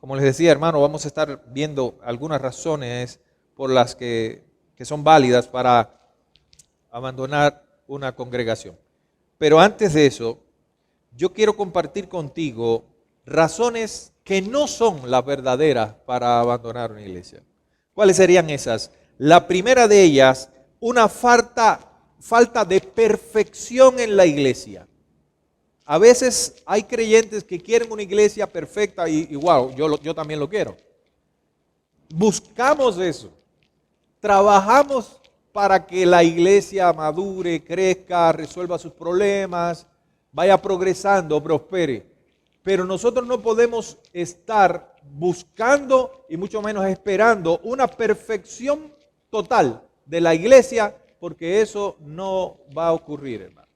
Como les decía, hermano, vamos a estar viendo algunas razones por las que son válidas para abandonar una congregación. Pero antes de eso, yo quiero compartir contigo razones que no son las verdaderas para abandonar una iglesia. ¿Cuáles serían esas? La primera de ellas, una falta de perfección en la iglesia. A veces hay creyentes que quieren una iglesia perfecta y wow, yo también lo quiero. Buscamos eso. Trabajamos para que la iglesia madure, crezca, resuelva sus problemas, vaya progresando, prospere. Pero nosotros no podemos estar buscando y mucho menos esperando una perfección total de la iglesia, porque eso no va a ocurrir, hermano.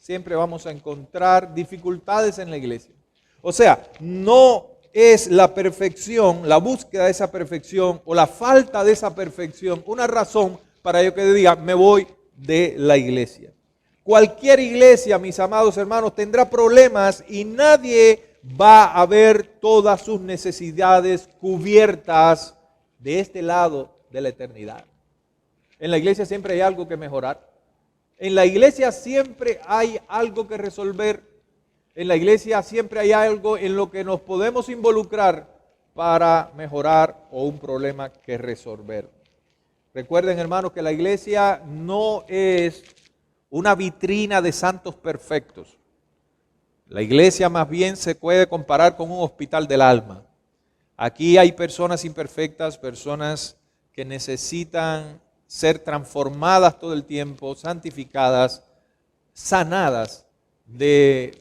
Siempre vamos a encontrar dificultades en la iglesia. O sea, no es la perfección, la búsqueda de esa perfección o la falta de esa perfección una razón para yo que diga, me voy de la iglesia. Cualquier iglesia, mis amados hermanos, tendrá problemas y nadie va a ver todas sus necesidades cubiertas de este lado de la eternidad. En la iglesia siempre hay algo que mejorar. En la iglesia siempre hay algo que resolver. En la iglesia siempre hay algo en lo que nos podemos involucrar para mejorar o un problema que resolver. Recuerden, hermanos, que la iglesia no es una vitrina de santos perfectos. La iglesia más bien se puede comparar con un hospital del alma. Aquí hay personas imperfectas, personas que necesitan ser transformadas todo el tiempo, santificadas, sanadas de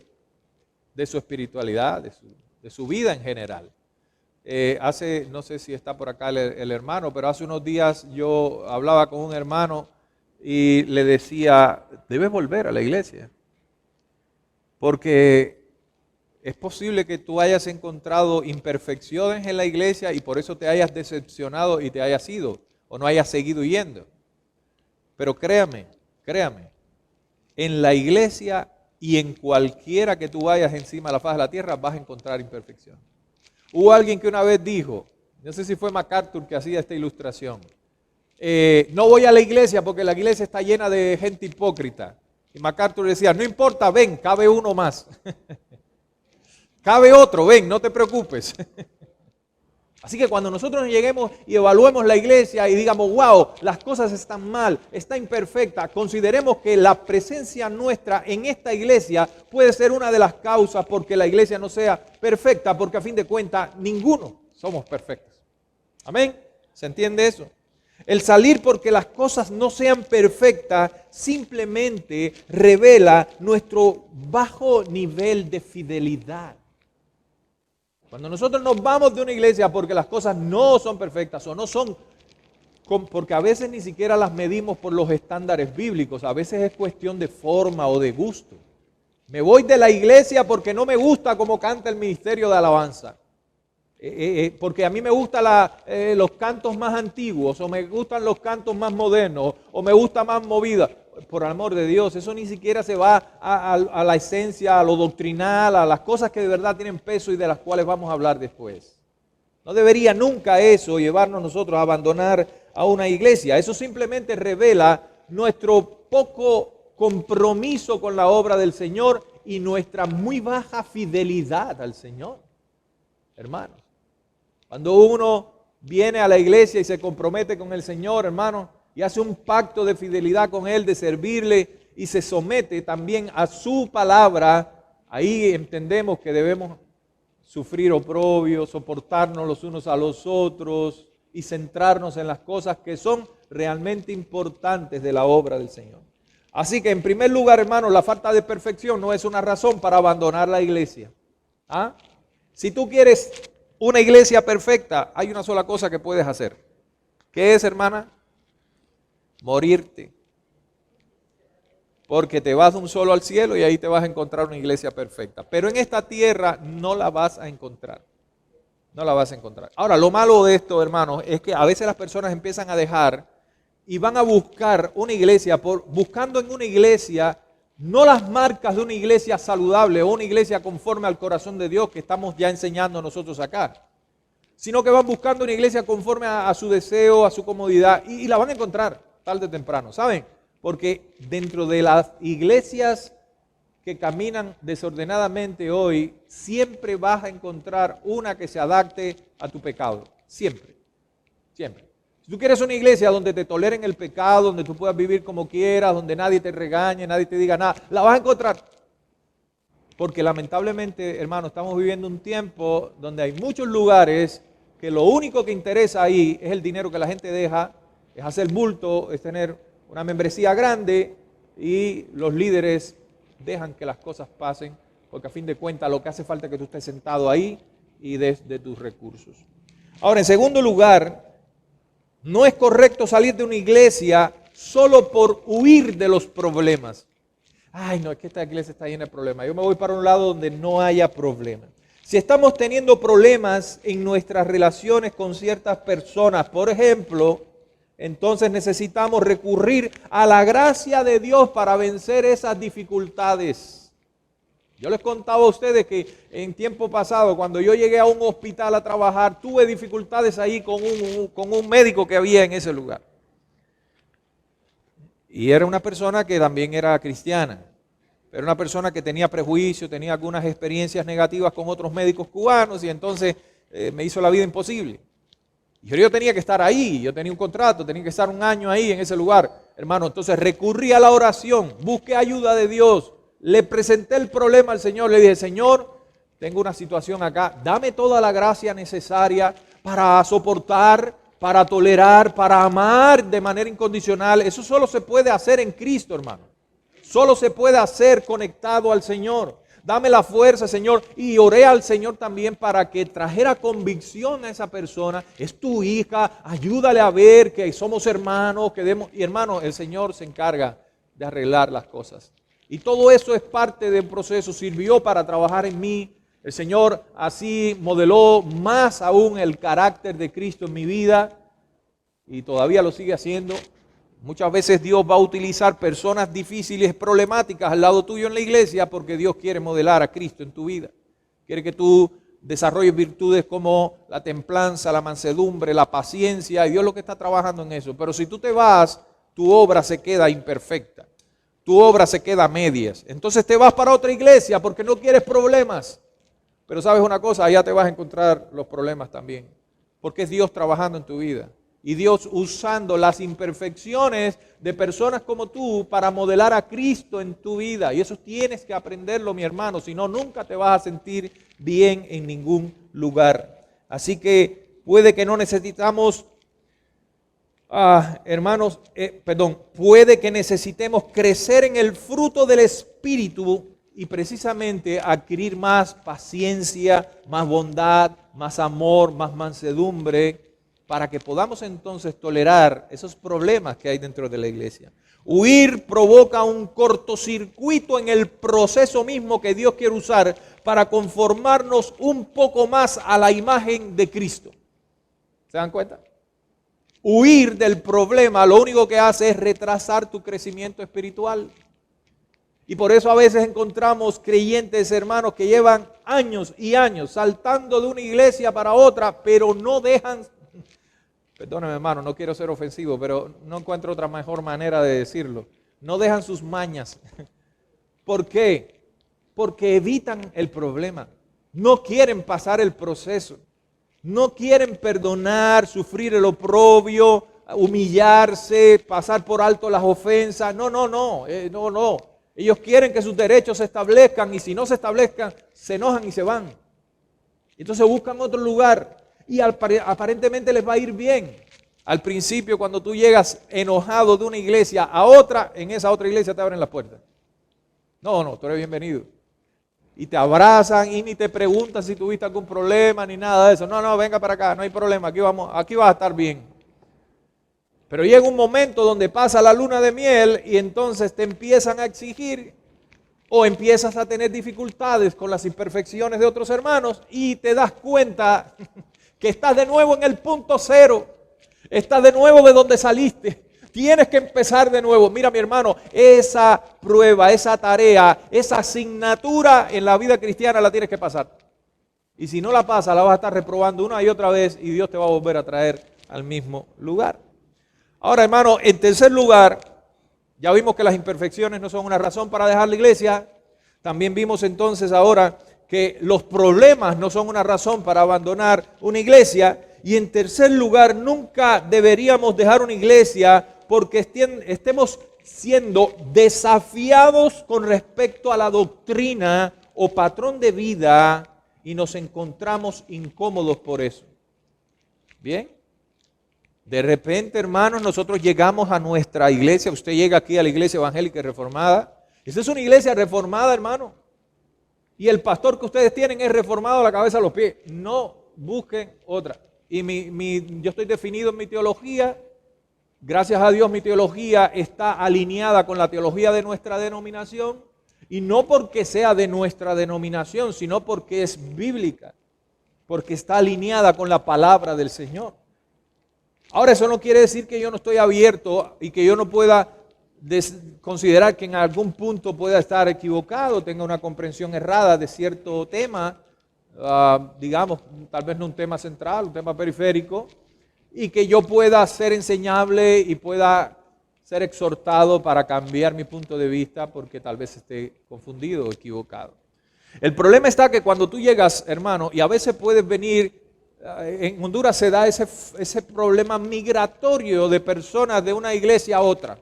su espiritualidad, de su vida en general. No sé si está por acá el hermano, pero hace unos días yo hablaba con un hermano y le decía, debes volver a la iglesia, porque es posible que tú hayas encontrado imperfecciones en la iglesia y por eso te hayas decepcionado y te hayas ido o no hayas seguido yendo. Pero créame, en la iglesia y en cualquiera que tú vayas encima de la faz de la tierra vas a encontrar imperfección. Hubo alguien que una vez dijo, no sé si fue MacArthur que hacía esta ilustración, no voy a la iglesia porque la iglesia está llena de gente hipócrita. Y MacArthur decía, no importa, ven, cabe uno más. Cabe otro, ven, no te preocupes. Así que cuando nosotros lleguemos y evaluemos la iglesia y digamos, wow, las cosas están mal, está imperfecta, consideremos que la presencia nuestra en esta iglesia puede ser una de las causas porque la iglesia no sea perfecta, porque a fin de cuentas ninguno somos perfectos. Amén. ¿Se entiende eso? El salir porque las cosas no sean perfectas simplemente revela nuestro bajo nivel de fidelidad. Cuando nosotros nos vamos de una iglesia porque las cosas no son perfectas o no son, porque a veces ni siquiera las medimos por los estándares bíblicos, a veces es cuestión de forma o de gusto. Me voy de la iglesia porque no me gusta cómo canta el ministerio de alabanza. Porque a mí me gustan los cantos más antiguos, o me gustan los cantos más modernos, o me gusta más movida. Por amor de Dios, eso ni siquiera se va a la esencia, a lo doctrinal, a las cosas que de verdad tienen peso y de las cuales vamos a hablar después. No debería nunca eso llevarnos nosotros a abandonar a una iglesia. Eso simplemente revela nuestro poco compromiso con la obra del Señor y nuestra muy baja fidelidad al Señor. Hermanos, cuando uno viene a la iglesia y se compromete con el Señor, hermanos, y hace un pacto de fidelidad con Él, de servirle y se somete también a su palabra, ahí entendemos que debemos sufrir oprobio, soportarnos los unos a los otros y centrarnos en las cosas que son realmente importantes de la obra del Señor. Así que en primer lugar, hermanos, la falta de perfección no es una razón para abandonar la iglesia. ¿Ah? Si tú quieres una iglesia perfecta, hay una sola cosa que puedes hacer. ¿Qué es, hermana? Morirte. Porque te vas de un solo al cielo y ahí te vas a encontrar una iglesia perfecta. Pero en esta tierra no la vas a encontrar. No la vas a encontrar. Ahora, lo malo de esto, hermanos, es que a veces las personas empiezan a dejar y van a buscar una iglesia, buscando en una iglesia no las marcas de una iglesia saludable o una iglesia conforme al corazón de Dios que estamos ya enseñando nosotros acá. sino que van buscando una iglesia conforme a su deseo, a su comodidad, y la van a encontrar tarde o temprano, ¿saben? Porque dentro de las iglesias que caminan desordenadamente hoy, siempre vas a encontrar una que se adapte a tu pecado. Siempre. Siempre. Si tú quieres una iglesia donde te toleren el pecado, donde tú puedas vivir como quieras, donde nadie te regañe, nadie te diga nada, la vas a encontrar. Porque lamentablemente, hermano, estamos viviendo un tiempo donde hay muchos lugares que lo único que interesa ahí es el dinero que la gente deja, es hacer bulto, es tener una membresía grande, y los líderes dejan que las cosas pasen, porque a fin de cuentas lo que hace falta es que tú estés sentado ahí y des de tus recursos. Ahora, en segundo lugar, no es correcto salir de una iglesia solo por huir de los problemas. Ay, no, es que esta iglesia está llena de problemas. Yo me voy para un lado donde no haya problemas. Si estamos teniendo problemas en nuestras relaciones con ciertas personas, por ejemplo, entonces necesitamos recurrir a la gracia de Dios para vencer esas dificultades. Yo les contaba a ustedes que en tiempo pasado, cuando yo llegué a un hospital a trabajar, tuve dificultades ahí con un médico que había en ese lugar. Y era una persona que también era cristiana. Era una persona que tenía prejuicio, tenía algunas experiencias negativas con otros médicos cubanos, y entonces me hizo la vida imposible. Yo tenía que estar ahí, yo tenía un contrato, tenía que estar un año ahí en ese lugar, hermano. Entonces recurrí a la oración, busqué ayuda de Dios, le presenté el problema al Señor, le dije: Señor, tengo una situación acá, dame toda la gracia necesaria para soportar, para tolerar, para amar de manera incondicional. Eso solo se puede hacer en Cristo, hermano. Solo se puede hacer conectado al Señor. Dame la fuerza, Señor. Y oré al Señor también para que trajera convicción a esa persona. Es tu hija, ayúdale a ver que somos hermanos, que demos. Y hermano, el Señor se encarga de arreglar las cosas. Y todo eso es parte del proceso, sirvió para trabajar en mí. El Señor así modeló más aún el carácter de Cristo en mi vida, y todavía lo sigue haciendo. Muchas veces Dios va a utilizar personas difíciles, problemáticas al lado tuyo en la iglesia, porque Dios quiere modelar a Cristo en tu vida. Quiere que tú desarrolles virtudes como la templanza, la mansedumbre, la paciencia, y Dios lo que está trabajando en eso. Pero si tú te vas, tu obra se queda imperfecta. Tu obra se queda a medias. Entonces te vas para otra iglesia porque no quieres problemas. Pero sabes una cosa, allá te vas a encontrar los problemas también. Porque es Dios trabajando en tu vida. Y Dios usando las imperfecciones de personas como tú para modelar a Cristo en tu vida. Y eso tienes que aprenderlo, mi hermano. Si no, nunca te vas a sentir bien en ningún lugar. Así que puede que no necesitamos... puede que necesitemos crecer en el fruto del Espíritu y precisamente adquirir más paciencia, más bondad, más amor, más mansedumbre, para que podamos entonces tolerar esos problemas que hay dentro de la iglesia. Huir provoca un cortocircuito en el proceso mismo que Dios quiere usar para conformarnos un poco más a la imagen de Cristo. ¿Se dan cuenta? Huir del problema lo único que hace es retrasar tu crecimiento espiritual. Y por eso a veces encontramos creyentes, hermanos, que llevan años y años saltando de una iglesia para otra, pero no dejan, perdóname hermano, no quiero ser ofensivo, pero no encuentro otra mejor manera de decirlo, no dejan sus mañas. ¿Por qué? Porque evitan el problema, no quieren pasar el proceso. No quieren perdonar, sufrir el oprobio, humillarse, pasar por alto las ofensas. No. Ellos quieren que sus derechos se establezcan, y si no se establezcan, se enojan y se van. Entonces buscan otro lugar y aparentemente les va a ir bien. Al principio, cuando tú llegas enojado de una iglesia a otra, en esa otra iglesia te abren las puertas. No, tú eres bienvenido. Y te abrazan y ni te preguntan si tuviste algún problema ni nada de eso. No, venga para acá, no hay problema, aquí vas a estar bien. Pero llega un momento donde pasa la luna de miel y entonces te empiezan a exigir o empiezas a tener dificultades con las imperfecciones de otros hermanos y te das cuenta que estás de nuevo en el punto cero. Estás de nuevo de donde saliste. Tienes que empezar de nuevo. Mira, mi hermano, esa prueba, esa tarea, esa asignatura en la vida cristiana la tienes que pasar. Y si no la pasa, la vas a estar reprobando una y otra vez y Dios te va a volver a traer al mismo lugar. Ahora, hermano, en tercer lugar, ya vimos que las imperfecciones no son una razón para dejar la iglesia. También vimos entonces ahora que los problemas no son una razón para abandonar una iglesia. Y en tercer lugar, nunca deberíamos dejar una iglesia porque estemos siendo desafiados con respecto a la doctrina o patrón de vida y nos encontramos incómodos por eso. Bien. De repente, hermanos, nosotros llegamos a nuestra iglesia. Usted llega aquí a la iglesia evangélica y reformada. Esta es una iglesia reformada, hermano. Y el pastor que ustedes tienen es reformado a la cabeza a los pies. No busquen otra. Y yo estoy definido en mi teología. Gracias a Dios mi teología está alineada con la teología de nuestra denominación. Y no porque sea de nuestra denominación, sino porque es bíblica. Porque está alineada con la palabra del Señor. Ahora, eso no quiere decir que yo no estoy abierto y que yo no pueda considerar que en algún punto pueda estar equivocado, tenga una comprensión errada de cierto tema, digamos, tal vez no un tema central, un tema periférico, y que yo pueda ser enseñable y pueda ser exhortado para cambiar mi punto de vista porque tal vez esté confundido o equivocado. El problema está que cuando tú llegas, hermano, y a veces puedes venir, en Honduras se da ese problema migratorio de personas de una iglesia a otra.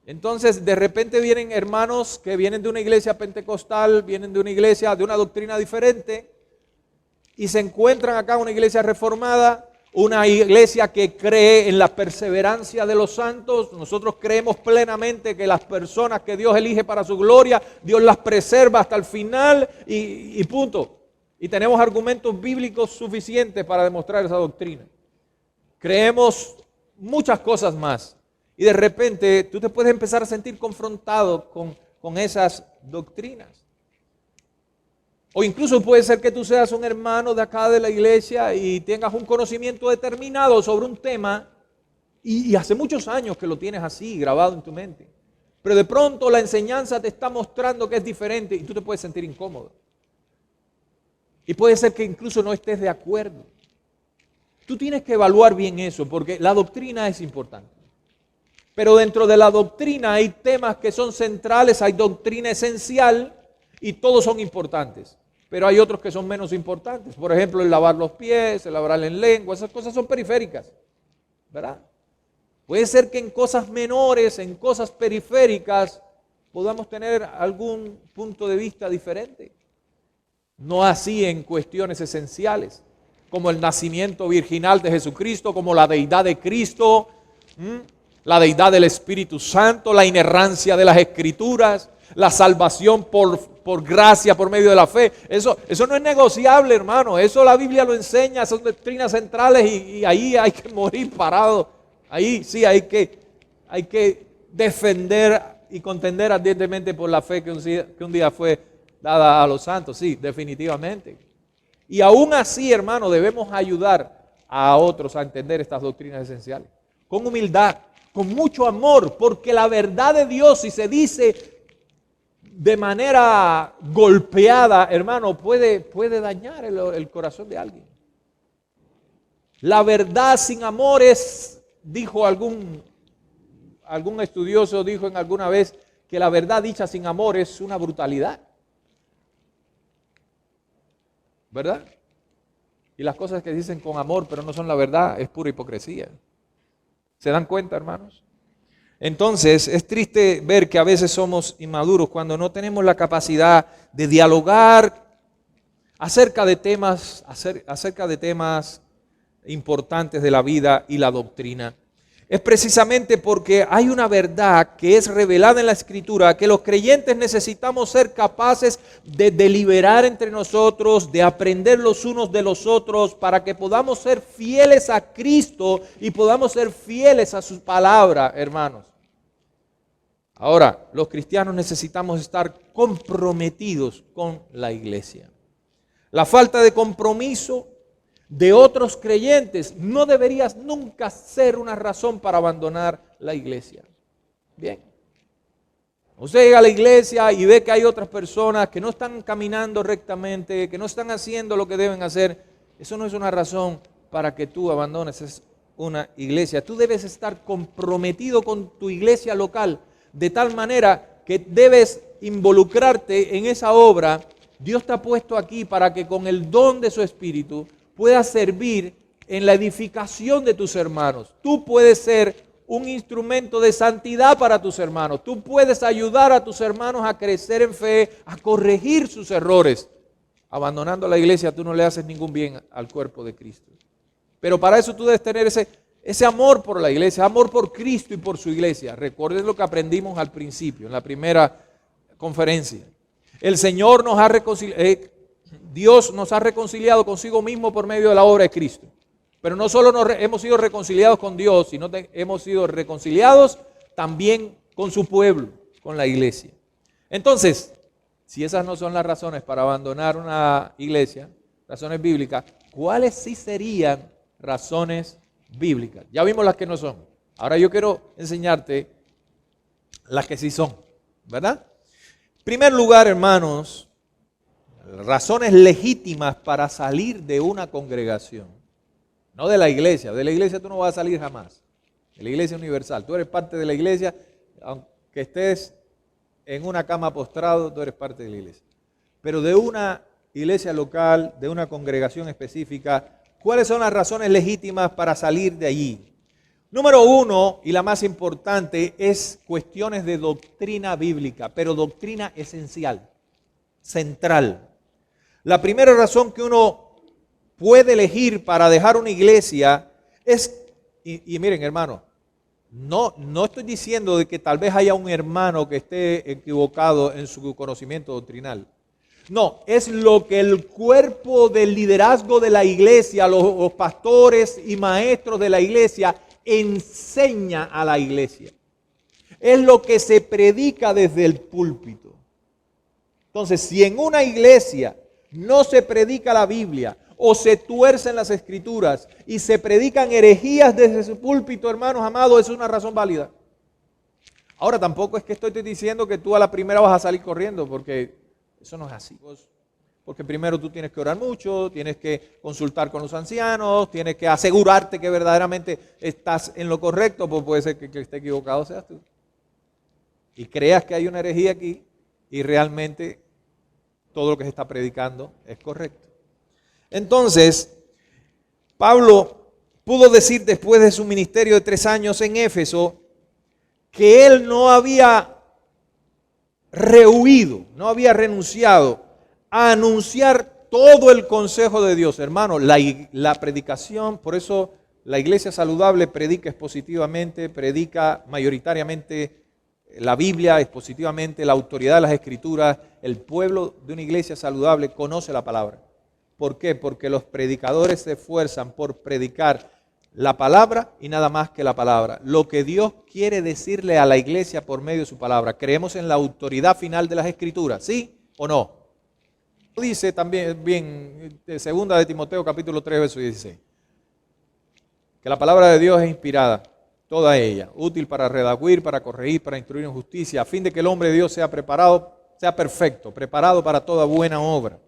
Entonces, de repente vienen hermanos que vienen de una iglesia pentecostal, vienen de una iglesia de una doctrina diferente y se encuentran acá en una iglesia reformada, una iglesia que cree en la perseverancia de los santos. Nosotros creemos plenamente que las personas que Dios elige para su gloria, Dios las preserva hasta el final y punto. Y tenemos argumentos bíblicos suficientes para demostrar esa doctrina. Creemos muchas cosas más. Y de repente tú te puedes empezar a sentir confrontado con esas doctrinas. O incluso puede ser que tú seas un hermano de acá de la iglesia y tengas un conocimiento determinado sobre un tema y hace muchos años que lo tienes así grabado en tu mente. Pero de pronto la enseñanza te está mostrando que es diferente y tú te puedes sentir incómodo. Y puede ser que incluso no estés de acuerdo. Tú tienes que evaluar bien eso porque la doctrina es importante. Pero dentro de la doctrina hay temas que son centrales, hay doctrina esencial y todos son importantes. Pero hay otros que son menos importantes. Por ejemplo, el lavar los pies, el hablar en lengua, esas cosas son periféricas, ¿verdad? Puede ser que en cosas menores, en cosas periféricas, podamos tener algún punto de vista diferente. No así en cuestiones esenciales, como el nacimiento virginal de Jesucristo, como la deidad de Cristo, la deidad del Espíritu Santo, la inerrancia de las Escrituras, la salvación por gracia, por medio de la fe. Eso no es negociable, hermano. Eso la Biblia lo enseña, son doctrinas centrales y ahí hay que morir parado. Ahí sí hay que defender y contender ardientemente por la fe que un día fue dada a los santos. Sí, definitivamente. Y aún así, hermano, debemos ayudar a otros a entender estas doctrinas esenciales. Con humildad, con mucho amor, porque la verdad de Dios, si se dice de manera golpeada, hermano, puede dañar el corazón de alguien. La verdad sin amor es, dijo algún estudioso, dijo en alguna vez que la verdad dicha sin amor es una brutalidad. ¿Verdad? Y las cosas que dicen con amor pero no son la verdad es pura hipocresía. ¿Se dan cuenta, hermanos? Entonces, es triste ver que a veces somos inmaduros cuando no tenemos la capacidad de dialogar acerca de temas importantes de la vida y la doctrina. Es precisamente porque hay una verdad que es revelada en la Escritura, que los creyentes necesitamos ser capaces de deliberar entre nosotros, de aprender los unos de los otros, para que podamos ser fieles a Cristo y podamos ser fieles a su palabra, hermanos. Ahora, los cristianos necesitamos estar comprometidos con la iglesia. La falta de compromiso de otros creyentes no debería nunca ser una razón para abandonar la iglesia. Bien. Usted llega a la iglesia y ve que hay otras personas que no están caminando rectamente, que no están haciendo lo que deben hacer. Eso no es una razón para que tú abandones una iglesia. Tú debes estar comprometido con tu iglesia local, de tal manera que debes involucrarte en esa obra. Dios te ha puesto aquí para que con el don de su Espíritu puedas servir en la edificación de tus hermanos. Tú puedes ser un instrumento de santidad para tus hermanos. Tú puedes ayudar a tus hermanos a crecer en fe, a corregir sus errores. Abandonando la iglesia, tú no le haces ningún bien al cuerpo de Cristo. Pero para eso tú debes tener ese amor por la iglesia, amor por Cristo y por su iglesia. Recuerden lo que aprendimos al principio, en la primera conferencia. El Señor nos ha reconciliado, Dios nos ha reconciliado consigo mismo por medio de la obra de Cristo. Pero no solo hemos sido reconciliados con Dios, sino que hemos sido reconciliados también con su pueblo, con la iglesia. Entonces, si esas no son las razones para abandonar una iglesia, razones bíblicas, ¿cuáles sí serían razones bíblicas? Ya vimos las que no son. Ahora yo quiero enseñarte las que sí son, ¿verdad? En primer lugar, hermanos, razones legítimas para salir de una congregación. No de la iglesia tú no vas a salir jamás. De la iglesia universal. Tú eres parte de la iglesia, aunque estés en una cama postrado, tú eres parte de la iglesia. Pero de una iglesia local, de una congregación específica, ¿cuáles son las razones legítimas para salir de allí? Número uno, y la más importante, es cuestiones de doctrina bíblica, pero doctrina esencial, central. La primera razón que uno puede elegir para dejar una iglesia es, y miren hermano, no estoy diciendo de que tal vez haya un hermano que esté equivocado en su conocimiento doctrinal. No, es lo que el cuerpo del liderazgo de la iglesia, los pastores y maestros de la iglesia enseña a la iglesia. Es lo que se predica desde el púlpito. Entonces, si en una iglesia no se predica la Biblia, o se tuercen las escrituras y se predican herejías desde su púlpito, hermanos amados, es una razón válida. Ahora tampoco es que estoy diciendo que tú a la primera vas a salir corriendo, porque eso no es así. Porque primero tú tienes que orar mucho, tienes que consultar con los ancianos, tienes que asegurarte que verdaderamente estás en lo correcto, pues puede ser que esté equivocado seas tú. Y creas que hay una herejía aquí y realmente todo lo que se está predicando es correcto. Entonces, Pablo pudo decir después de su ministerio de 3 años en Éfeso que él no había rehuido, no había renunciado a anunciar todo el consejo de Dios. Hermano, la predicación, por eso la iglesia saludable predica expositivamente, predica mayoritariamente la Biblia expositivamente, la autoridad de las Escrituras. El pueblo de una iglesia saludable conoce la palabra. ¿Por qué? Porque los predicadores se esfuerzan por predicar la palabra y nada más que la palabra. Lo que Dios quiere decirle a la iglesia por medio de su palabra. ¿Creemos en la autoridad final de las Escrituras? ¿Sí o no? Dice también, bien, segunda de Timoteo capítulo 3, verso 16, que la palabra de Dios es inspirada, toda ella, útil para redarguir, para corregir, para instruir en justicia, a fin de que el hombre de Dios sea preparado, sea perfecto, preparado para toda buena obra.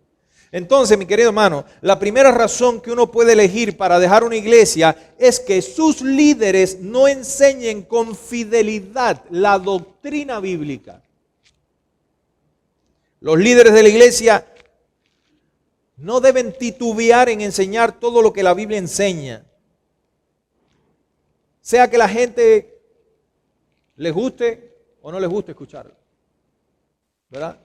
Entonces, mi querido hermano, la primera razón que uno puede elegir para dejar una iglesia es que sus líderes no enseñen con fidelidad la doctrina bíblica. Los líderes de la iglesia no deben titubear en enseñar todo lo que la Biblia enseña. Sea que la gente les guste o no les guste escucharlo. ¿Verdad?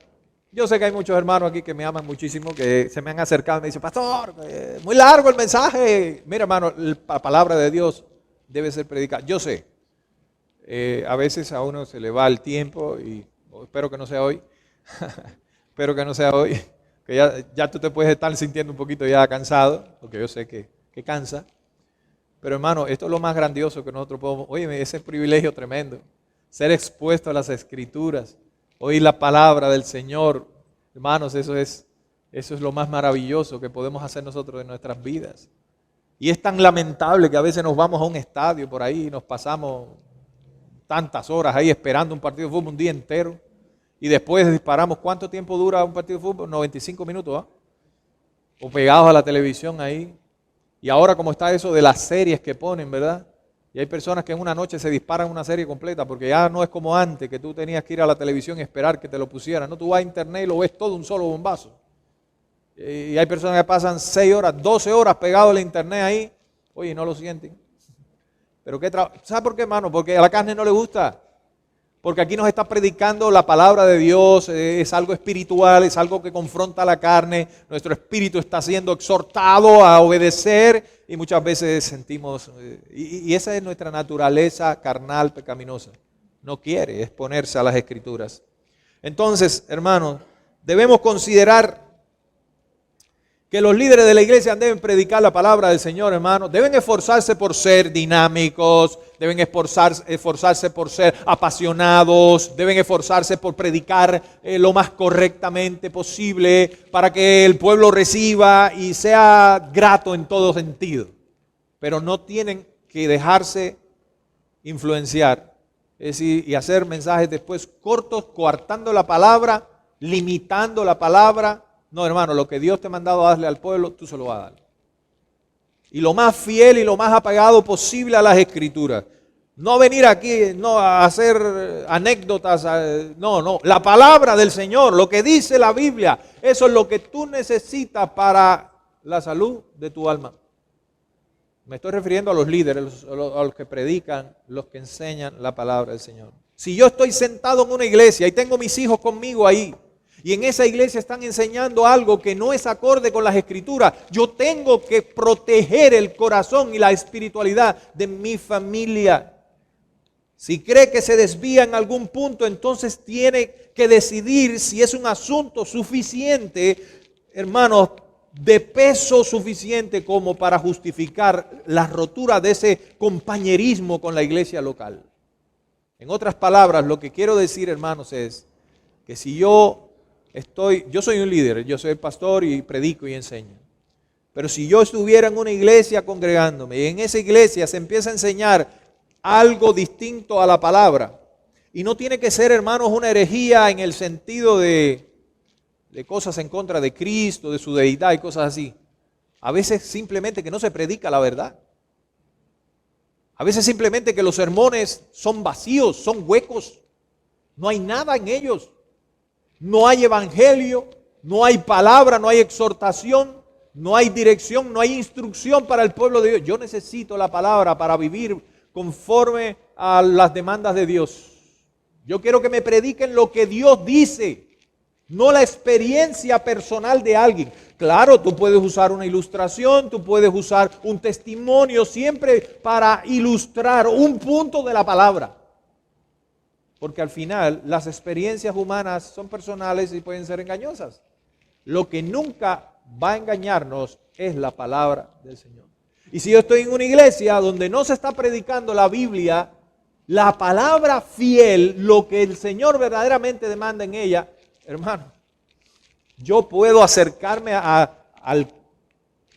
Yo sé que hay muchos hermanos aquí que me aman muchísimo, que se me han acercado y me dicen, pastor, muy largo el mensaje. Mira, hermano, la palabra de Dios debe ser predicada. Yo sé, a veces a uno se le va el tiempo y espero que no sea hoy. Espero que no sea hoy, que ya tú te puedes estar sintiendo un poquito ya cansado, porque yo sé que cansa. Pero hermano, esto es lo más grandioso que nosotros podemos, oye, ese privilegio tremendo, ser expuesto a las Escrituras, oír la palabra del Señor. Hermanos, eso es lo más maravilloso que podemos hacer nosotros en nuestras vidas. Y es tan lamentable que a veces nos vamos a un estadio por ahí y nos pasamos tantas horas ahí esperando un partido de fútbol un día entero. y después disparamos. ¿Cuánto tiempo dura un partido de fútbol? 95 minutos, ¿ah? O pegados a la televisión ahí. Y ahora como está eso de las series que ponen, ¿verdad? Y hay personas que en una noche se disparan una serie completa, porque ya no es como antes, que tú tenías que ir a la televisión y esperar que te lo pusieran. No, tú vas a internet y lo ves todo un solo bombazo. Y hay personas que pasan 6 horas, 12 horas pegados al internet ahí. Oye, no lo sienten. Pero ¿sabe por qué, hermano? Porque a la carne no le gusta. Porque aquí nos está predicando la palabra de Dios, es algo espiritual, es algo que confronta a la carne. Nuestro espíritu está siendo exhortado a obedecer y muchas veces sentimos, y esa es nuestra naturaleza carnal, pecaminosa. No quiere exponerse a las Escrituras. Entonces, hermanos, debemos considerar que los líderes de la iglesia deben predicar la palabra del Señor, hermanos. Deben esforzarse por ser dinámicos, deben esforzarse por ser apasionados, deben esforzarse por predicar lo más correctamente posible para que el pueblo reciba y sea grato en todo sentido. Pero no tienen que dejarse influenciar, es decir, y hacer mensajes después cortos, coartando la palabra, limitando la palabra. No, hermano, lo que Dios te ha mandado a darle al pueblo, tú se lo vas a dar. Y lo más fiel y lo más apegado posible a las Escrituras. No venir aquí a hacer anécdotas, no. La palabra del Señor, lo que dice la Biblia, eso es lo que tú necesitas para la salud de tu alma. Me estoy refiriendo a los líderes, a los que predican, los que enseñan la palabra del Señor. Si yo estoy sentado en una iglesia y tengo mis hijos conmigo ahí, y en esa iglesia están enseñando algo que no es acorde con las Escrituras, yo tengo que proteger el corazón y la espiritualidad de mi familia. Si cree que se desvía en algún punto, entonces tiene que decidir si es un asunto suficiente, hermanos, de peso suficiente como para justificar la rotura de ese compañerismo con la iglesia local. En otras palabras, lo que quiero decir, hermanos, es que si yo soy un líder, yo soy pastor y predico y enseño. Pero si yo estuviera en una iglesia congregándome y en esa iglesia se empieza a enseñar algo distinto a la palabra, y no tiene que ser, hermanos, una herejía en el sentido de cosas en contra de Cristo, de su deidad y cosas así. A veces simplemente que no se predica la verdad. A veces simplemente que los sermones son vacíos, son huecos. No hay nada en ellos. No hay evangelio, no hay palabra, no hay exhortación, no hay dirección, no hay instrucción para el pueblo de Dios. Yo necesito la palabra para vivir conforme a las demandas de Dios. Yo quiero que me prediquen lo que Dios dice, no la experiencia personal de alguien. Claro, tú puedes usar una ilustración, tú puedes usar un testimonio siempre para ilustrar un punto de la palabra. Porque al final las experiencias humanas son personales y pueden ser engañosas. Lo que nunca va a engañarnos es la palabra del Señor. Y si yo estoy en una iglesia donde no se está predicando la Biblia, la palabra fiel, lo que el Señor verdaderamente demanda en ella, hermano, yo puedo acercarme a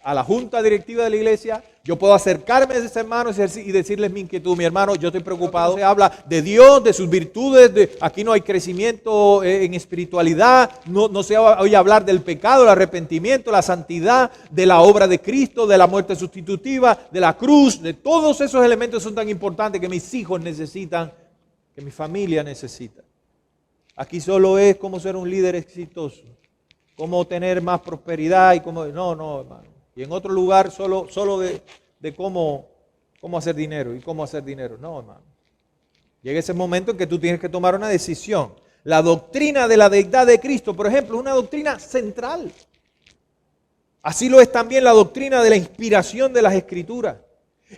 la junta directiva de la iglesia, yo puedo acercarme a esos hermanos y decirles mi inquietud. Mi hermano, yo estoy preocupado. Se habla de Dios, de sus virtudes, aquí no hay crecimiento en espiritualidad, no se oye hablar del pecado, el arrepentimiento, la santidad, de la obra de Cristo, de la muerte sustitutiva, de la cruz, de todos esos elementos son tan importantes que mis hijos necesitan, que mi familia necesita. Aquí solo es cómo ser un líder exitoso, cómo tener más prosperidad y cómo... No, hermano. Y en otro lugar solo de cómo hacer dinero y cómo hacer dinero. No, hermano. Llega ese momento en que tú tienes que tomar una decisión. La doctrina de la deidad de Cristo, por ejemplo, es una doctrina central. Así lo es también la doctrina de la inspiración de las Escrituras.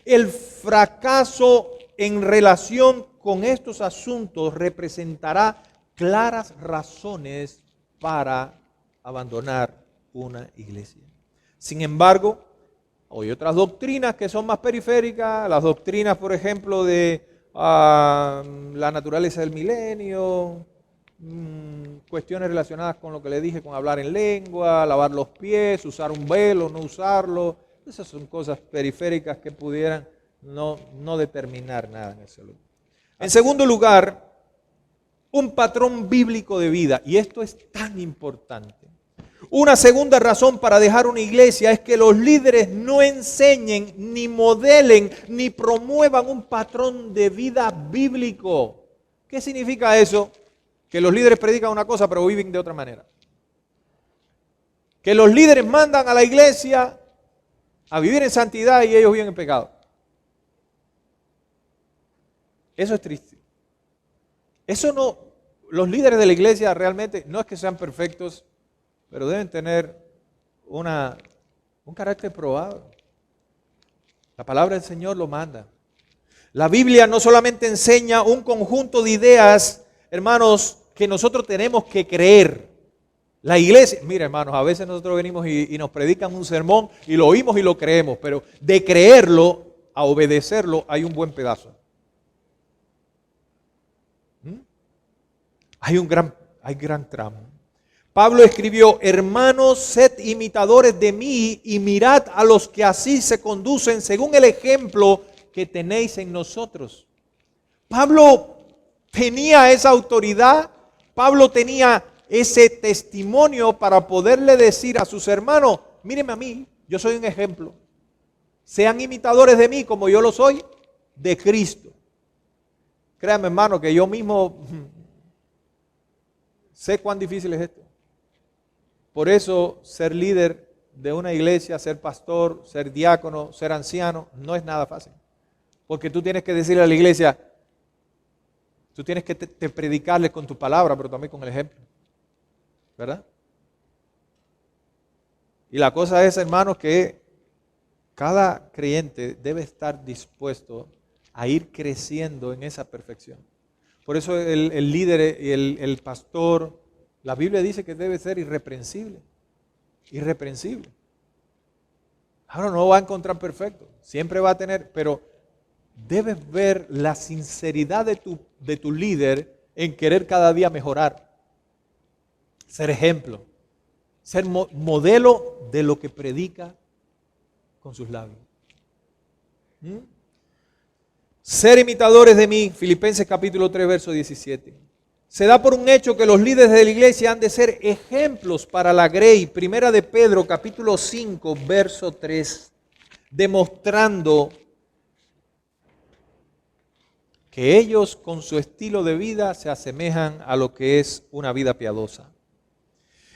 El fracaso en relación con estos asuntos representará claras razones para abandonar una iglesia. Sin embargo, hay otras doctrinas que son más periféricas, las doctrinas, por ejemplo, de la naturaleza del milenio, cuestiones relacionadas con lo que le dije, con hablar en lengua, lavar los pies, usar un velo, no usarlo. Esas son cosas periféricas que pudieran no determinar nada en ese lugar. En segundo lugar, un patrón bíblico de vida. Y esto es tan importante. Una segunda razón para dejar una iglesia es que los líderes no enseñen, ni modelen, ni promuevan un patrón de vida bíblico. ¿Qué significa eso? Que los líderes predican una cosa pero viven de otra manera. Que los líderes mandan a la iglesia a vivir en santidad y ellos viven en pecado. Eso es triste. Eso no, los líderes de la iglesia realmente no es que sean perfectos, pero deben tener un carácter probado. La palabra del Señor lo manda. La Biblia no solamente enseña un conjunto de ideas, hermanos, que nosotros tenemos que creer. La iglesia, mira hermanos, a veces nosotros venimos y nos predican un sermón y lo oímos y lo creemos, pero de creerlo a obedecerlo hay un buen pedazo. Hay gran tramo. Pablo escribió: hermanos, sed imitadores de mí y mirad a los que así se conducen según el ejemplo que tenéis en nosotros. Pablo tenía esa autoridad, Pablo tenía ese testimonio para poderle decir a sus hermanos: mírenme a mí, yo soy un ejemplo. Sean imitadores de mí como yo lo soy de Cristo. Créanme, hermano, que yo mismo sé cuán difícil es esto. Por eso ser líder de una iglesia, ser pastor, ser diácono, ser anciano, no es nada fácil. Porque tú tienes que decirle a la iglesia, tú tienes que te predicarles con tu palabra, pero también con el ejemplo. ¿Verdad? Y la cosa es, hermanos, que cada creyente debe estar dispuesto a ir creciendo en esa perfección. Por eso el líder y el pastor, la Biblia dice que debe ser irreprensible. Irreprensible. Ahora no va a encontrar perfecto, siempre va a tener, pero debes ver la sinceridad de tu líder en querer cada día mejorar. Ser ejemplo, ser modelo de lo que predica con sus labios. Ser imitadores de mí, Filipenses capítulo 3, verso 17. Se da por un hecho que los líderes de la iglesia han de ser ejemplos para la grey. Primera de Pedro capítulo 5, verso 3, demostrando que ellos con su estilo de vida se asemejan a lo que es una vida piadosa.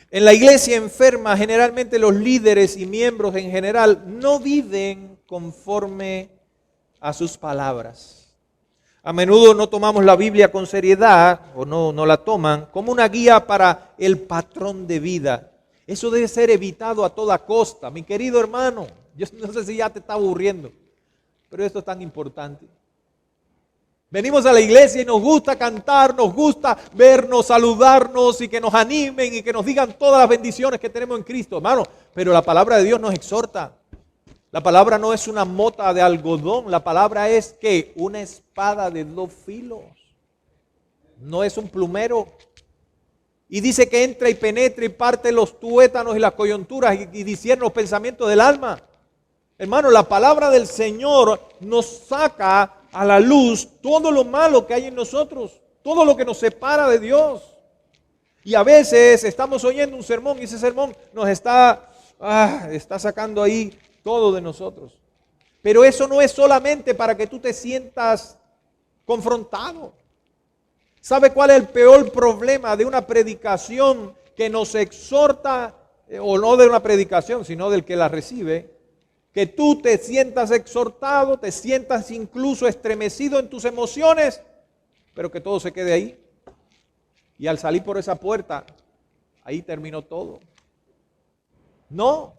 En la iglesia enferma, generalmente los líderes y miembros en general no viven conforme a sus palabras. A menudo no tomamos la Biblia con seriedad, o no la toman, como una guía para el patrón de vida. Eso debe ser evitado a toda costa. Mi querido hermano, yo no sé si ya te está aburriendo, pero esto es tan importante. Venimos a la iglesia y nos gusta cantar, nos gusta vernos, saludarnos y que nos animen y que nos digan todas las bendiciones que tenemos en Cristo, hermano. Pero la palabra de Dios nos exhorta. La palabra no es una mota de algodón, la palabra es que una espada de dos filos. No es un plumero. Y dice que entra y penetra y parte los tuétanos y las coyunturas y discierne los pensamientos del alma. Hermano, la palabra del Señor nos saca a la luz todo lo malo que hay en nosotros, todo lo que nos separa de Dios. Y a veces estamos oyendo un sermón y ese sermón nos está sacando ahí todo de nosotros. Pero eso no es solamente para que tú te sientas confrontado. ¿Sabe cuál es el peor problema de una predicación que nos exhorta, o no de una predicación, sino del que la recibe? Que tú te sientas exhortado, te sientas incluso estremecido en tus emociones, pero que todo se quede ahí. Y al salir por esa puerta, ahí terminó todo. No.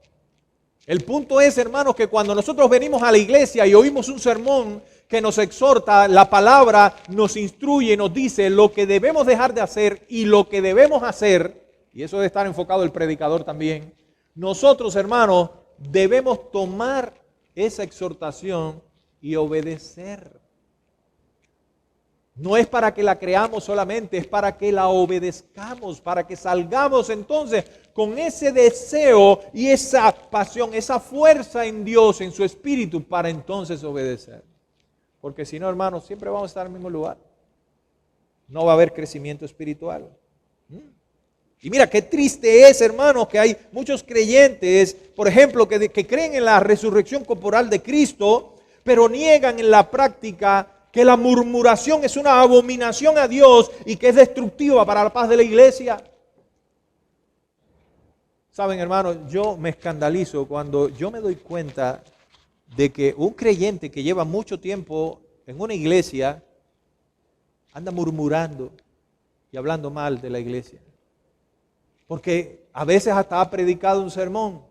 El punto es, hermanos, que cuando nosotros venimos a la iglesia y oímos un sermón que nos exhorta, la palabra nos instruye, nos dice lo que debemos dejar de hacer y lo que debemos hacer, y eso debe estar enfocado el predicador también. Nosotros, hermanos, debemos tomar esa exhortación y obedecer. No es para que la creamos solamente, es para que la obedezcamos, para que salgamos entonces con ese deseo y esa pasión, esa fuerza en Dios, en su espíritu, para entonces obedecer. Porque si no, hermanos, siempre vamos a estar en el mismo lugar. no va a haber crecimiento espiritual. Y mira, qué triste es, hermanos, que hay muchos creyentes, por ejemplo, que creen en la resurrección corporal de Cristo, pero niegan en la práctica que la murmuración es una abominación a Dios y que es destructiva para la paz de la iglesia. Saben, hermanos, yo me escandalizo cuando yo me doy cuenta de que un creyente que lleva mucho tiempo en una iglesia anda murmurando y hablando mal de la iglesia. Porque a veces hasta ha predicado un sermón.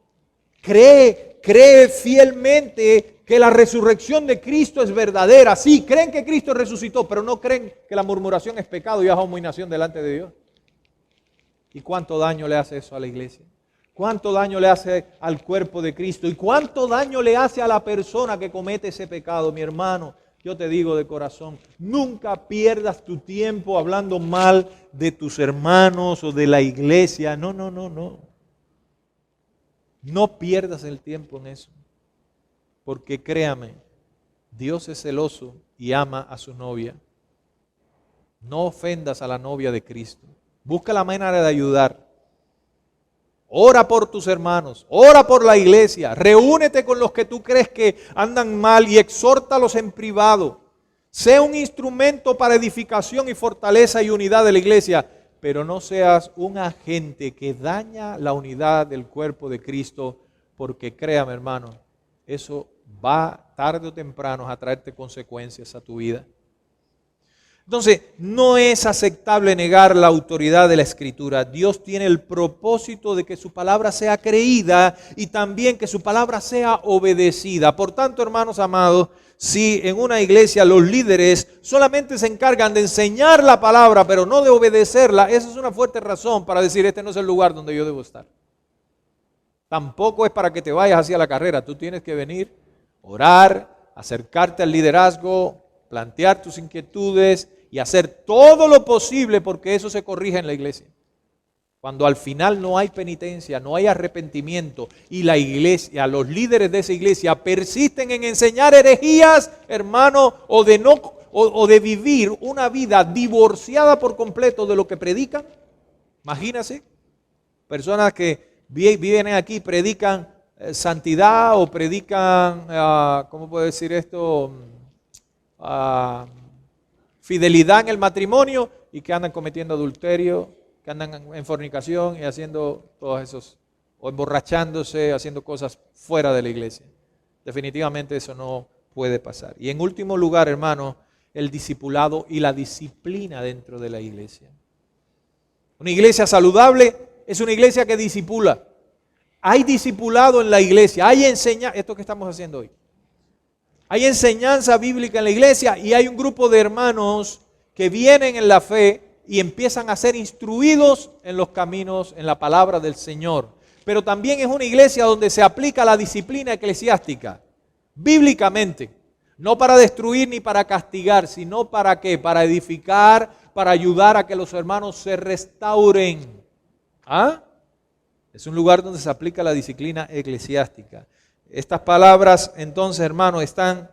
Cree fielmente que la resurrección de Cristo es verdadera. Sí, creen que Cristo resucitó, pero no creen que la murmuración es pecado y es abominación delante de Dios. ¿Y cuánto daño le hace eso a la iglesia? ¿Cuánto daño le hace al cuerpo de Cristo? ¿Y cuánto daño le hace a la persona que comete ese pecado? Mi hermano, yo te digo de corazón, nunca pierdas tu tiempo hablando mal de tus hermanos o de la iglesia. No. No pierdas el tiempo en eso. Porque créame, Dios es celoso y ama a su novia. No ofendas a la novia de Cristo. Busca la manera de ayudar. Ora por tus hermanos, ora por la iglesia, reúnete con los que tú crees que andan mal y exhórtalos en privado. Sé un instrumento para edificación y fortaleza y unidad de la iglesia, pero no seas un agente que daña la unidad del cuerpo de Cristo, porque créame, hermano, eso va tarde o temprano a traerte consecuencias a tu vida. Entonces, no es aceptable negar la autoridad de la Escritura. Dios tiene el propósito de que su palabra sea creída y también que su palabra sea obedecida. Por tanto, hermanos amados, si en una iglesia los líderes solamente se encargan de enseñar la palabra, pero no de obedecerla, esa es una fuerte razón para decir, este no es el lugar donde yo debo estar. Tampoco es para que te vayas hacia la carrera. Tú tienes que venir, orar, acercarte al liderazgo, plantear tus inquietudes y hacer todo lo posible porque eso se corrija en la iglesia. Cuando al final no hay penitencia, no hay arrepentimiento y la iglesia, los líderes de esa iglesia persisten en enseñar herejías, hermano, o de vivir una vida divorciada por completo de lo que predican. Imagínense, personas que viven aquí, predican santidad o predican, ¿cómo puedo decir esto? Fidelidad en el matrimonio y que andan cometiendo adulterio, que andan en fornicación y haciendo todos esos, o emborrachándose, haciendo cosas fuera de la iglesia. Definitivamente eso no puede pasar. Y en último lugar, hermano, el discipulado y la disciplina dentro de la iglesia. Una iglesia saludable es una iglesia que discipula. Hay discipulado en la iglesia, hay enseñanza, esto que estamos haciendo hoy. Hay enseñanza bíblica en la iglesia y hay un grupo de hermanos que vienen en la fe y empiezan a ser instruidos en los caminos, en la palabra del Señor. Pero también es una iglesia donde se aplica la disciplina eclesiástica, bíblicamente. No para destruir ni para castigar, sino para ¿qué? Para edificar, para ayudar a que los hermanos se restauren. Es un lugar donde se aplica la disciplina eclesiástica. Estas palabras, entonces, hermanos, están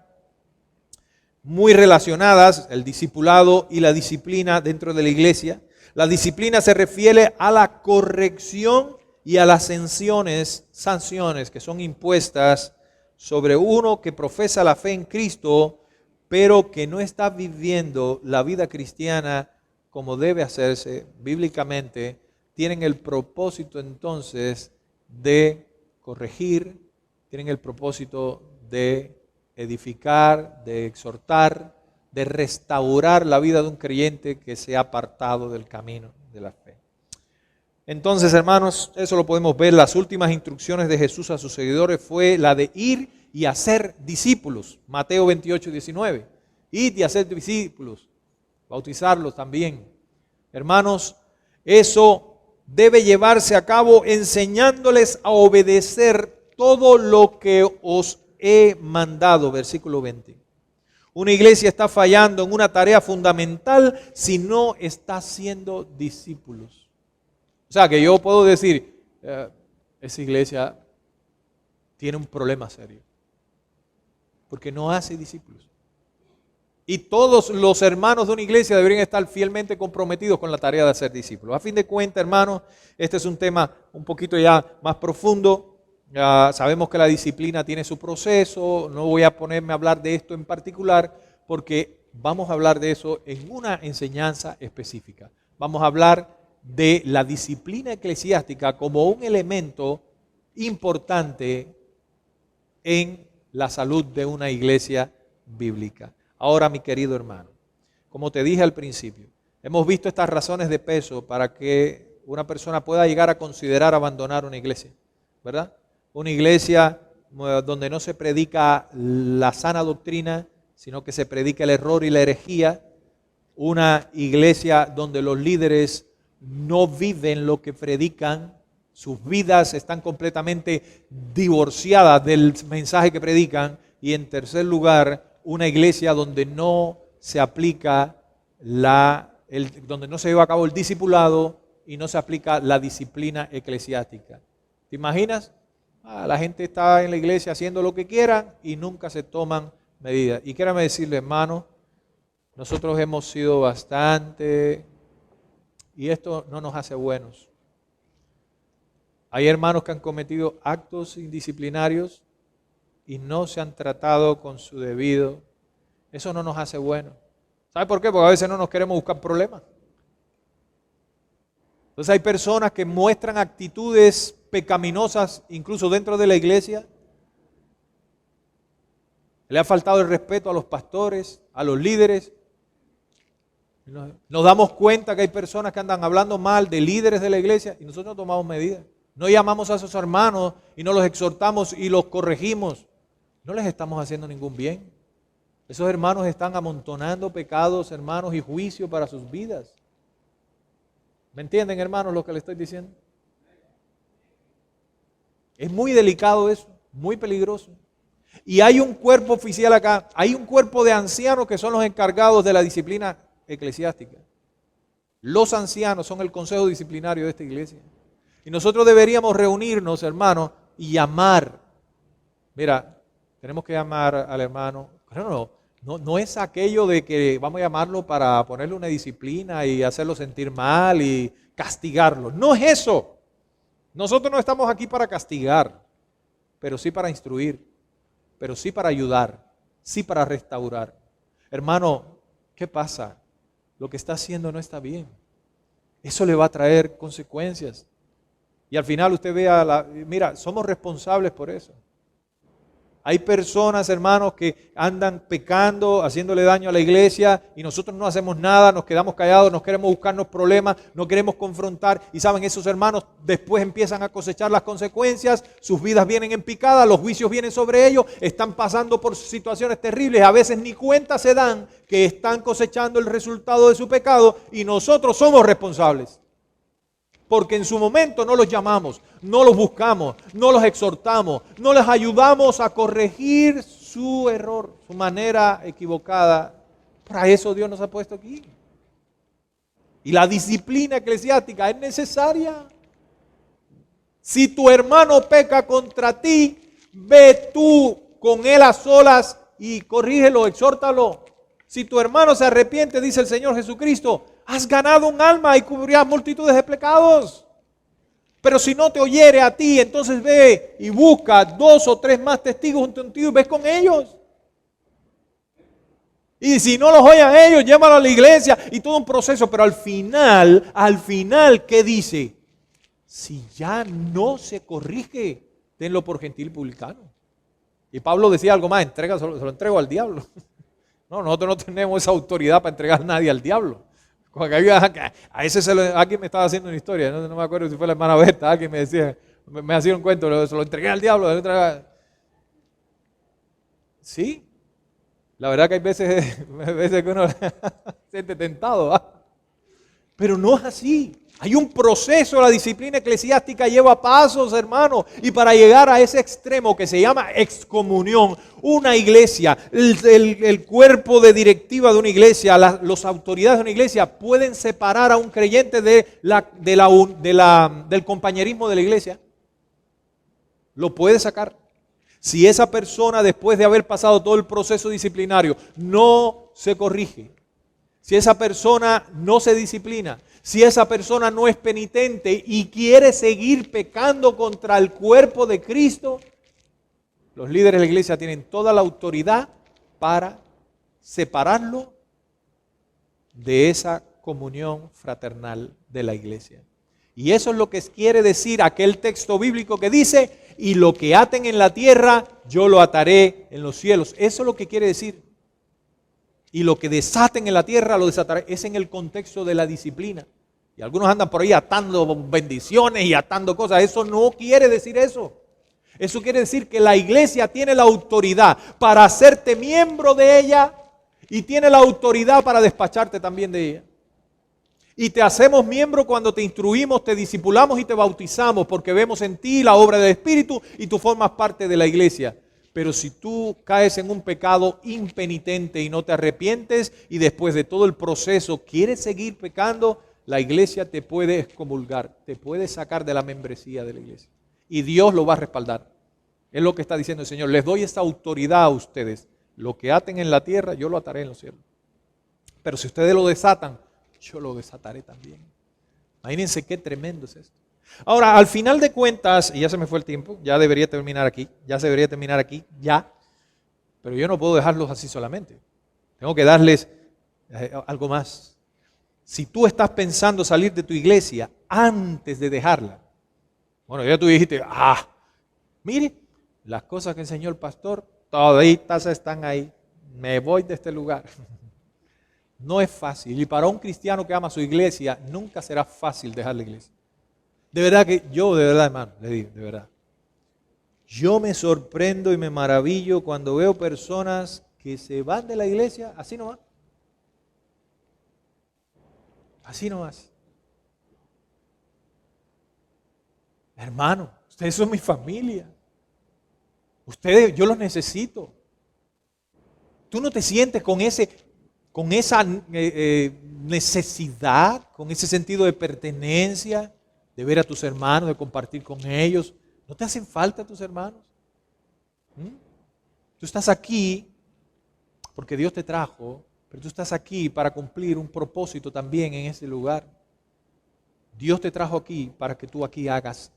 muy relacionadas, el discipulado y la disciplina dentro de la iglesia. La disciplina se refiere a la corrección y a las sanciones que son impuestas sobre uno que profesa la fe en Cristo, pero que no está viviendo la vida cristiana como debe hacerse bíblicamente. Tienen el propósito entonces de corregir, tienen el propósito de edificar, de exhortar, de restaurar la vida de un creyente que se ha apartado del camino de la fe. Entonces, hermanos, eso lo podemos ver. Las últimas instrucciones de Jesús a sus seguidores fue la de ir y hacer discípulos. Mateo 28, 19. Id y hacer discípulos, bautizarlos también. Hermanos, eso debe llevarse a cabo enseñándoles a obedecer todo lo que os he mandado, versículo 20. Una iglesia está fallando en una tarea fundamental si no está haciendo discípulos. O sea, que yo puedo decir, esa iglesia tiene un problema serio, porque no hace discípulos. Y todos los hermanos de una iglesia deberían estar fielmente comprometidos con la tarea de ser discípulos. A fin de cuentas, hermanos, este es un tema un poquito ya más profundo. Sabemos que la disciplina tiene su proceso. No voy a ponerme a hablar de esto en particular porque vamos a hablar de eso en una enseñanza específica. Vamos a hablar de la disciplina eclesiástica como un elemento importante en la salud de una iglesia bíblica. Ahora, mi querido hermano, como te dije al principio, hemos visto estas razones de peso para que una persona pueda llegar a considerar abandonar una iglesia, ¿verdad? Una iglesia donde no se predica la sana doctrina, sino que se predica el error y la herejía. Una iglesia donde los líderes no viven lo que predican, sus vidas están completamente divorciadas del mensaje que predican. Y en tercer lugar, una iglesia donde no se aplica donde no se lleva a cabo el discipulado y no se aplica la disciplina eclesiástica. ¿Te imaginas? La gente está en la iglesia haciendo lo que quieran y nunca se toman medidas. Y quiérame decirle, hermano, nosotros hemos sido bastante, y esto no nos hace buenos. Hay hermanos que han cometido actos indisciplinarios y no se han tratado con su debido. Eso no nos hace bueno. ¿Sabe por qué? Porque a veces no nos queremos buscar problemas. Entonces hay personas que muestran actitudes pecaminosas incluso dentro de la iglesia. Le ha faltado el respeto a los pastores, a los líderes. Nos damos cuenta que hay personas que andan hablando mal de líderes de la iglesia y nosotros no tomamos medidas. No llamamos a esos hermanos y no los exhortamos y los corregimos. No les estamos haciendo ningún bien. Esos hermanos están amontonando pecados, hermanos, y juicio para sus vidas. ¿Me entienden, hermanos, lo que les estoy diciendo? Es muy delicado eso, muy peligroso. Y hay un cuerpo oficial acá, hay un cuerpo de ancianos que son los encargados de la disciplina eclesiástica. Los ancianos son el consejo disciplinario de esta iglesia. Y nosotros deberíamos reunirnos, hermanos, y llamar. Mira, tenemos que llamar al hermano. No es aquello de que vamos a llamarlo para ponerle una disciplina y hacerlo sentir mal y castigarlo. No es eso. Nosotros no estamos aquí para castigar, pero sí para instruir, pero sí para ayudar, sí para restaurar. Hermano, ¿qué pasa? Lo que está haciendo no está bien. Eso le va a traer consecuencias. Y al final usted vea, mira, somos responsables por eso. Hay personas, hermanos, que andan pecando, haciéndole daño a la iglesia y nosotros no hacemos nada, nos quedamos callados, no queremos buscarnos problemas, no queremos confrontar. Y saben, esos hermanos después empiezan a cosechar las consecuencias, sus vidas vienen en picada, los juicios vienen sobre ellos, están pasando por situaciones terribles, a veces ni cuenta se dan que están cosechando el resultado de su pecado y nosotros somos responsables. Porque en su momento no los llamamos, no los buscamos, no los exhortamos, no les ayudamos a corregir su error, su manera equivocada. Para eso Dios nos ha puesto aquí. Y la disciplina eclesiástica es necesaria. Si tu hermano peca contra ti, ve tú con él a solas y corrígelo, exhórtalo. Si tu hermano se arrepiente, dice el Señor Jesucristo, has ganado un alma y cubrirás multitudes de pecados. Pero si no te oyere a ti, entonces ve y busca 2 o 3 más testigos junto a ti y ves con ellos. Y si no los oyen a ellos, llévalo a la iglesia y todo un proceso. Pero al final, ¿qué dice? Si ya no se corrige, tenlo por gentil publicano. Y Pablo decía algo más, se lo entrego al diablo. No, nosotros no tenemos esa autoridad para entregar a nadie al diablo. A ese alguien me estaba haciendo una historia, no me acuerdo si fue la hermana Berta, alguien me decía, me hacía un cuento, se lo entregué al diablo. Sí, la verdad que hay veces que uno se siente tentado, ¿va? Pero no es así. Hay un proceso, la disciplina eclesiástica lleva pasos, hermano, y para llegar a ese extremo que se llama excomunión, una iglesia, el cuerpo de directiva de una iglesia, las autoridades de una iglesia pueden separar a un creyente del compañerismo de la iglesia. Lo puede sacar. Si esa persona, después de haber pasado todo el proceso disciplinario, no se corrige, si esa persona no se disciplina, si esa persona no es penitente y quiere seguir pecando contra el cuerpo de Cristo, los líderes de la iglesia tienen toda la autoridad para separarlo de esa comunión fraternal de la iglesia. Y eso es lo que quiere decir aquel texto bíblico que dice, y lo que aten en la tierra, yo lo ataré en los cielos. Eso es lo que quiere decir. Y lo que desaten en la tierra, lo desataré. Es en el contexto de la disciplina. Y algunos andan por ahí atando bendiciones y atando cosas. Eso no quiere decir eso. Eso quiere decir que la iglesia tiene la autoridad para hacerte miembro de ella y tiene la autoridad para despacharte también de ella. Y te hacemos miembro cuando te instruimos, te discipulamos y te bautizamos porque vemos en ti la obra del Espíritu y tú formas parte de la iglesia. Pero si tú caes en un pecado impenitente y no te arrepientes y después de todo el proceso quieres seguir pecando, la iglesia te puede excomulgar, te puede sacar de la membresía de la iglesia. Y Dios lo va a respaldar. Es lo que está diciendo el Señor. Les doy esta autoridad a ustedes. Lo que aten en la tierra, yo lo ataré en los cielos. Pero si ustedes lo desatan, yo lo desataré también. Imagínense qué tremendo es esto. Ahora, al final de cuentas, y ya se me fue el tiempo, ya debería terminar aquí, ya. Pero yo no puedo dejarlos así solamente. Tengo que darles algo más. Si tú estás pensando salir de tu iglesia antes de dejarla, bueno, ya tú dijiste, mire, las cosas que enseñó el pastor, toditas están ahí, me voy de este lugar. No es fácil, y para un cristiano que ama su iglesia, nunca será fácil dejar la iglesia. De verdad que yo, de verdad, hermano, le digo, de verdad. Yo me sorprendo y me maravillo cuando veo personas que se van de la iglesia así nomás. Así nomás. Hermano, ustedes son mi familia. Ustedes, yo los necesito. Tú no te sientes con esa necesidad, con ese sentido de pertenencia, de ver a tus hermanos, de compartir con ellos. ¿No te hacen falta tus hermanos? Tú estás aquí porque Dios te trajo, pero tú estás aquí para cumplir un propósito también en ese lugar. Dios te trajo aquí para que tú aquí hagas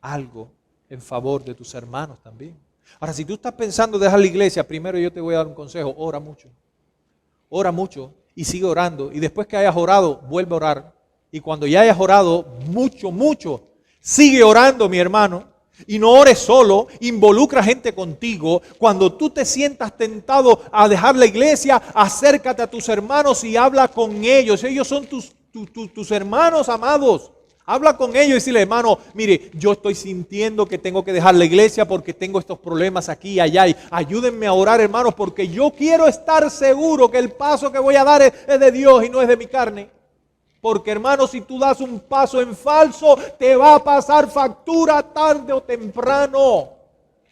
algo en favor de tus hermanos también. Ahora, si tú estás pensando dejar la iglesia, primero yo te voy a dar un consejo, ora mucho. Ora mucho y sigue orando. Y después que hayas orado, vuelve a orar. Y cuando ya hayas orado mucho, sigue orando, mi hermano. Y no ores solo, involucra gente contigo. Cuando tú te sientas tentado a dejar la iglesia, acércate a tus hermanos y habla con ellos. Ellos son tus hermanos amados. Habla con ellos y dile, hermano, mire, yo estoy sintiendo que tengo que dejar la iglesia porque tengo estos problemas aquí y allá. Y ayúdenme a orar, hermanos, porque yo quiero estar seguro que el paso que voy a dar es de Dios y no es de mi carne. Porque, hermano, si tú das un paso en falso, te va a pasar factura tarde o temprano.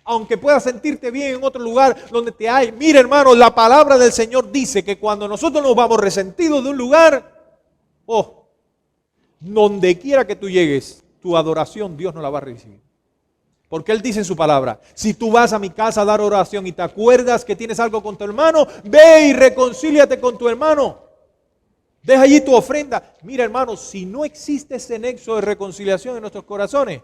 Aunque puedas sentirte bien en otro lugar donde te hay. Mire, hermano, la palabra del Señor dice que cuando nosotros nos vamos resentidos de un lugar, donde quiera que tú llegues, tu adoración Dios no la va a recibir. Porque Él dice en su palabra, si tú vas a mi casa a dar oración y te acuerdas que tienes algo con tu hermano, ve y reconcíliate con tu hermano. Deja allí tu ofrenda. Mira, hermano, si no existe ese nexo de reconciliación en nuestros corazones,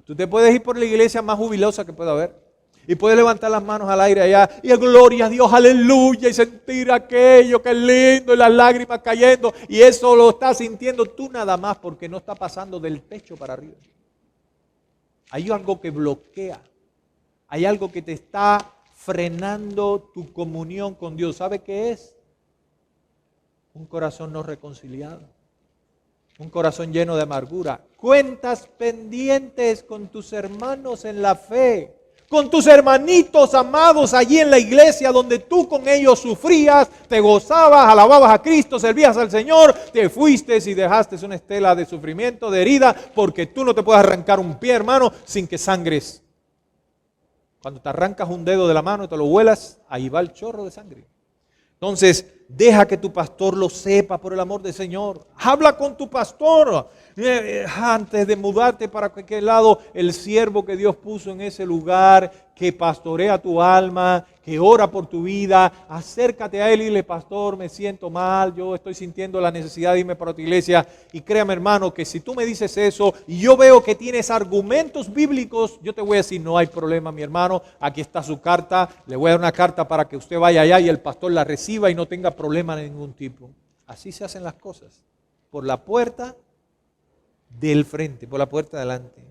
tú te puedes ir por la iglesia más jubilosa que pueda haber. Y puedes levantar las manos al aire allá y gloria a Dios, aleluya, y sentir aquello que es lindo y las lágrimas cayendo. Y eso lo estás sintiendo tú nada más porque no está pasando del techo para arriba. Hay algo que bloquea, hay algo que te está frenando tu comunión con Dios. ¿Sabe qué es? Un corazón no reconciliado, un corazón lleno de amargura, cuentas pendientes con tus hermanos en la fe. Con tus hermanitos amados allí en la iglesia donde tú con ellos sufrías, te gozabas, alababas a Cristo, servías al Señor, te fuiste y dejaste una estela de sufrimiento, de herida, porque tú no te puedes arrancar un pie, hermano, sin que sangres. Cuando te arrancas un dedo de la mano y te lo vuelas, ahí va el chorro de sangre. Entonces, deja que tu pastor lo sepa por el amor del Señor. Habla con tu pastor. Antes de mudarte para cualquier lado, el siervo que Dios puso en ese lugar, que pastorea tu alma, que ora por tu vida. Acércate a él y dile, pastor, me siento mal, yo estoy sintiendo la necesidad de irme para tu iglesia. Y créame, hermano, que si tú me dices eso y yo veo que tienes argumentos bíblicos, yo te voy a decir, no hay problema, mi hermano, aquí está su carta, le voy a dar una carta para que usted vaya allá y el pastor la reciba y no tenga problema de ningún tipo. Así se hacen las cosas, por la puerta del frente, por la puerta de adelante.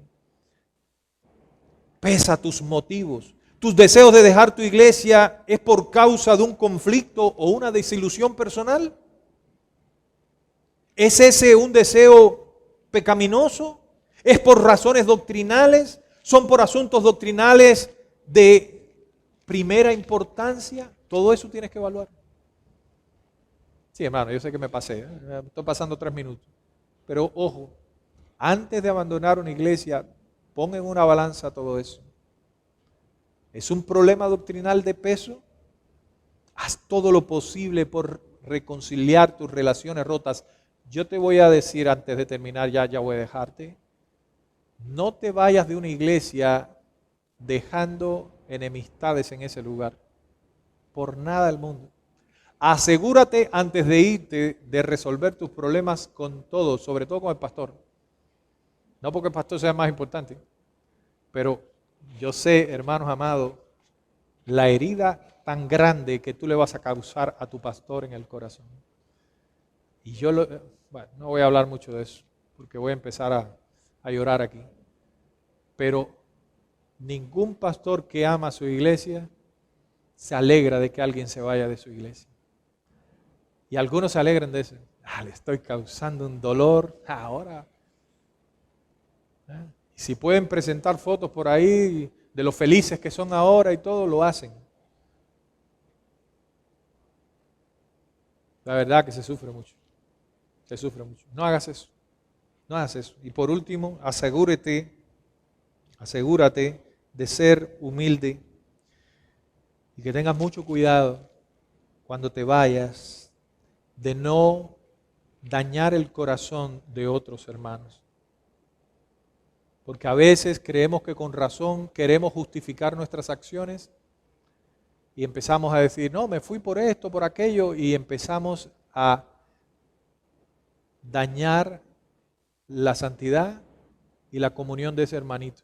Pesa tus motivos. ¿Tus deseos de dejar tu iglesia es por causa de un conflicto o una desilusión personal? ¿Es ese un deseo pecaminoso? ¿Es por razones doctrinales? ¿Son por asuntos doctrinales de primera importancia? Todo eso tienes que evaluar. Sí, hermano, yo sé que me pasé. Estoy pasando 3 minutos. Pero ojo, antes de abandonar una iglesia, pon en una balanza todo eso. ¿Es un problema doctrinal de peso? Haz todo lo posible por reconciliar tus relaciones rotas. Yo te voy a decir antes de terminar, ya voy a dejarte. No te vayas de una iglesia dejando enemistades en ese lugar. Por nada del mundo. Asegúrate antes de irte de resolver tus problemas con todos, sobre todo con el pastor. No porque el pastor sea más importante, pero yo sé, hermanos amados, la herida tan grande que tú le vas a causar a tu pastor en el corazón. Y no voy a hablar mucho de eso, porque voy a empezar a llorar aquí. Pero ningún pastor que ama a su iglesia se alegra de que alguien se vaya de su iglesia. Y algunos se alegran de eso. Le estoy causando un dolor ahora. Y si pueden presentar fotos por ahí de lo felices que son ahora y todo, lo hacen. La verdad que se sufre mucho. Se sufre mucho. No hagas eso. No hagas eso. Y por último, asegúrate de ser humilde y que tengas mucho cuidado cuando te vayas de no dañar el corazón de otros hermanos. Porque a veces creemos que con razón queremos justificar nuestras acciones y empezamos a decir, no, me fui por esto, por aquello, y empezamos a dañar la santidad y la comunión de ese hermanito.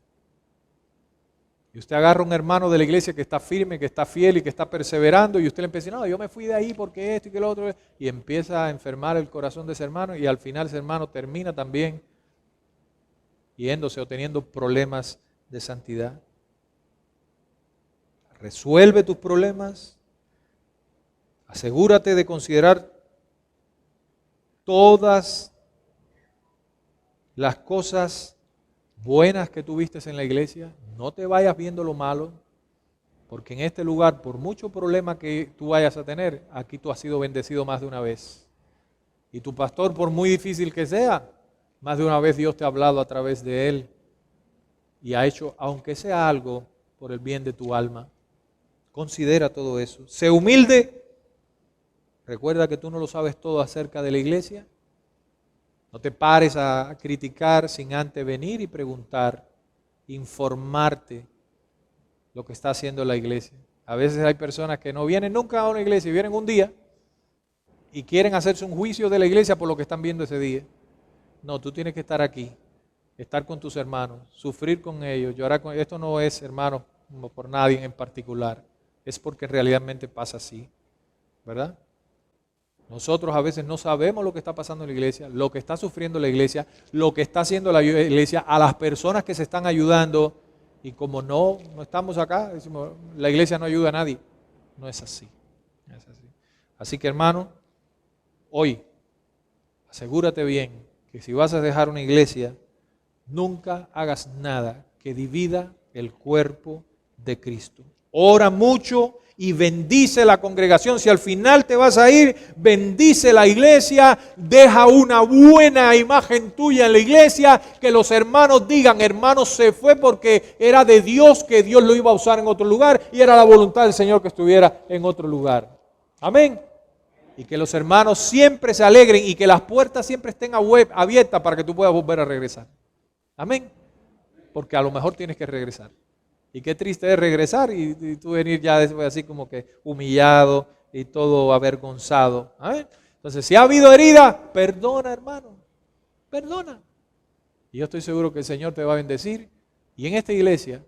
Y usted agarra a un hermano de la iglesia que está firme, que está fiel y que está perseverando, y usted le empieza a decir, no, yo me fui de ahí porque esto y que lo otro, y empieza a enfermar el corazón de ese hermano, y al final ese hermano termina también yéndose o teniendo problemas de santidad. Resuelve tus problemas, asegúrate de considerar todas las cosas buenas que tuviste en la iglesia. No te vayas viendo lo malo, porque en este lugar, por mucho problema que tú vayas a tener, aquí tú has sido bendecido más de una vez. Y tu pastor, por muy difícil que sea, más de una vez Dios te ha hablado a través de él y ha hecho, aunque sea algo, por el bien de tu alma. Considera todo eso. Sé humilde. Recuerda que tú no lo sabes todo acerca de la iglesia. No te pares a criticar sin antes venir y preguntar, informarte lo que está haciendo la iglesia. A veces hay personas que no vienen nunca a una iglesia, vienen un día y quieren hacerse un juicio de la iglesia por lo que están viendo ese día. No, tú tienes que estar aquí, estar con tus hermanos, sufrir con ellos, llorar con ellos. Esto no es, hermano, por nadie en particular. Es porque realmente pasa así, ¿verdad? Nosotros a veces no sabemos lo que está pasando en la iglesia, lo que está sufriendo la iglesia, lo que está haciendo la iglesia, a las personas que se están ayudando. Y como no estamos acá, decimos, la iglesia no ayuda a nadie. No es así. No es así. Así que, hermano, hoy, asegúrate bien que si vas a dejar una iglesia, nunca hagas nada que divida el cuerpo de Cristo. Ora mucho y bendice la congregación. Si al final te vas a ir, bendice la iglesia, deja una buena imagen tuya en la iglesia, que los hermanos digan, hermano se fue porque era de Dios, que Dios lo iba a usar en otro lugar y era la voluntad del Señor que estuviera en otro lugar. Amén. Y que los hermanos siempre se alegren y que las puertas siempre estén abiertas para que tú puedas volver a regresar. Amén. Porque a lo mejor tienes que regresar. Y qué triste es regresar y tú venir ya después así como que humillado y todo avergonzado. ¿Ah? Entonces, si ha habido herida, perdona, hermano, perdona. Y yo estoy seguro que el Señor te va a bendecir. Y en esta iglesia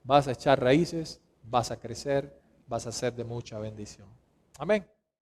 vas a echar raíces, vas a crecer, vas a ser de mucha bendición. Amén.